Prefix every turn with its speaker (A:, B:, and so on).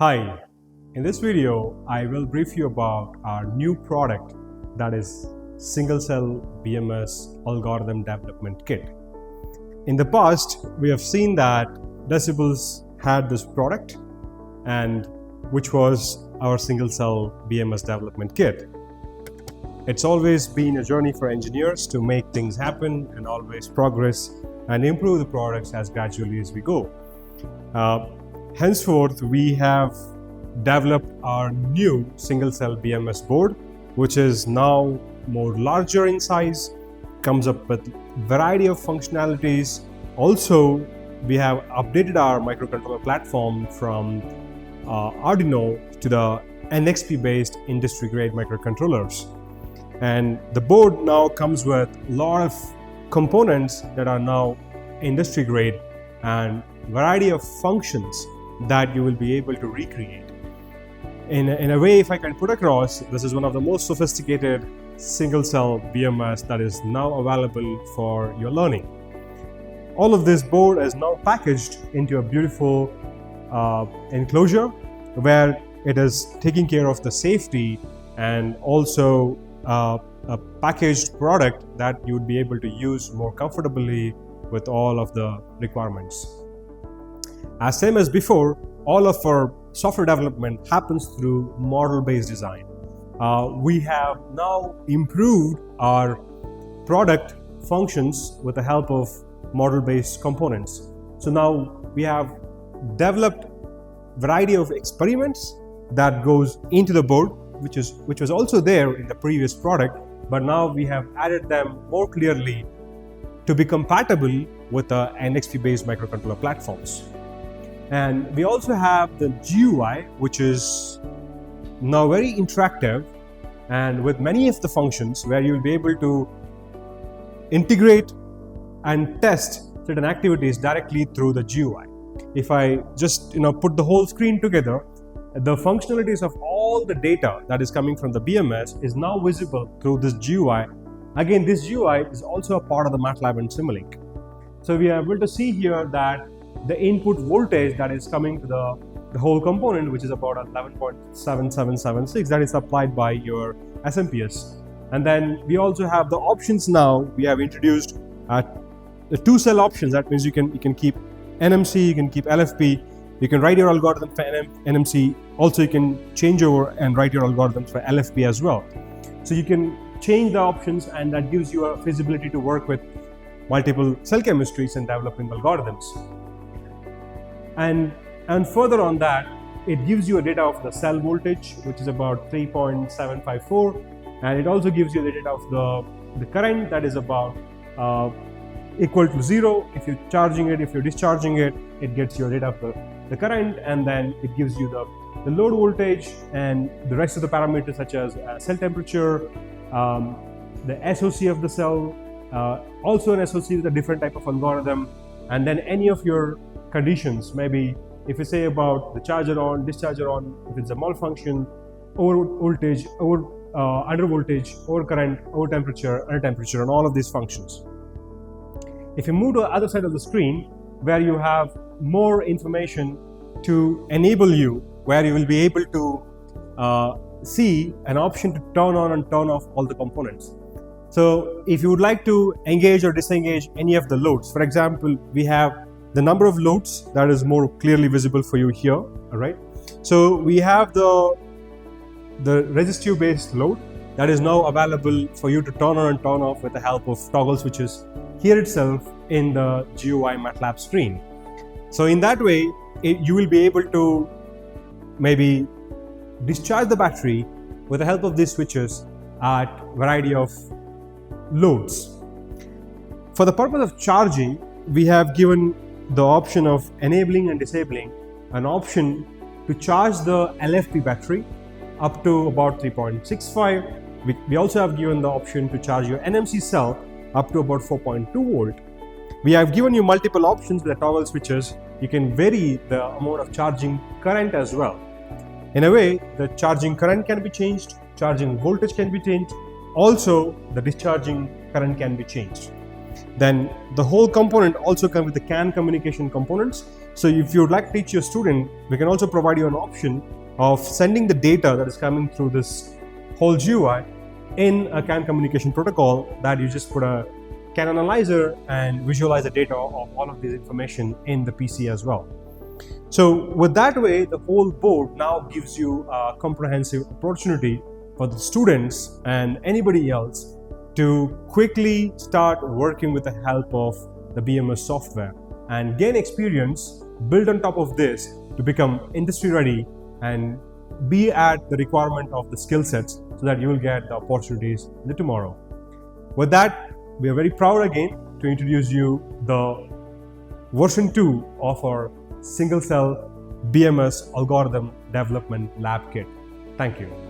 A: Hi, in this video I will brief you about our new product, that is single cell BMS algorithm development kit. In the past we have seen that Decibels had this product and which was our single cell BMS development kit. It's always been a journey for engineers to make things happen and always progress and improve the products as gradually as we go. Henceforth, we have developed our new single cell BMS board, which is now more larger in size, comes up with variety of functionalities. Also, we have updated our microcontroller platform from Arduino to the NXP based industry grade microcontrollers. And the board now comes with a lot of components that are now industry grade and variety of functions that you will be able to recreate. In a way, if I can put across, this is one of the most sophisticated single cell BMS that is now available for your learning. All of this board is now packaged into a beautiful enclosure where it is taking care of the safety and also a packaged product that you would be able to use more comfortably with all of the requirements. As same as before, all of our software development happens through model-based design. We have now improved our product functions with the help of model-based components. So now we have developed variety of experiments that goes into the board, which was also there in the previous product, but now we have added them more clearly to be compatible with the NXP-based microcontroller platforms. And we also have the GUI, which is now very interactive and with many of the functions where you will be able to integrate and test certain activities directly through the GUI. If I just put the whole screen together, the functionalities of all the data that is coming from the BMS is now visible through this GUI. Again, this GUI is also a part of the MATLAB and Simulink. So we are able to see here that the input voltage that is coming to the whole component, which is about 11.7776, that is applied by your SMPS. And then we also have the options now. We have introduced the two cell options. That means you can keep NMC, you can keep LFP, you can write your algorithm for NMC. Also, you can change over and write your algorithms for LFP as well. So you can change the options, and that gives you a feasibility to work with multiple cell chemistries and developing algorithms. And further on that, it gives you a data of the cell voltage, which is about 3.754, and it also gives you the data of the current that is about equal to 0. If you're charging it, if you're discharging it, it gets your data of the current, and then it gives you the load voltage and the rest of the parameters such as cell temperature, the SOC of the cell, also an SOC with a different type of algorithm, and then any of your conditions, maybe if you say about the charger on, discharger on, if it's a malfunction, over voltage, under voltage, over current, over temperature, under temperature, and all of these functions. If you move to the other side of the screen, where you have more information to enable you, where you will be able to see an option to turn on and turn off all the components. So if you would like to engage or disengage any of the loads, for example, we have the number of loads that is more clearly visible for you here, all right? So we have the resistive based load that is now available for you to turn on and turn off with the help of toggle switches here itself in the GUI MATLAB screen. So in that way, you will be able to maybe discharge the battery with the help of these switches at variety of loads. For the purpose of charging, we have given the option of enabling and disabling an option to charge the LFP battery up to about 3.65. We also have given the option to charge your NMC cell up to about 4.2 volt. We have given you multiple options with the toggle switches. You can vary the amount of charging current as well. In a way, the charging current can be changed, charging voltage can be changed, also the discharging current can be changed. Then the whole component also comes with the CAN communication components. So if you would like to teach your student, we can also provide you an option of sending the data that is coming through this whole GUI in a CAN communication protocol that you just put a CAN analyzer and visualize the data of all of this information in the PC as well. So with that way, the whole board now gives you a comprehensive opportunity for the students and anybody else to quickly start working with the help of the BMS software and gain experience, build on top of this to become industry ready and be at the requirement of the skill sets so that you will get the opportunities in the tomorrow. With that, we are very proud again to introduce you the version 2 of our single cell BMS algorithm development lab kit. Thank you.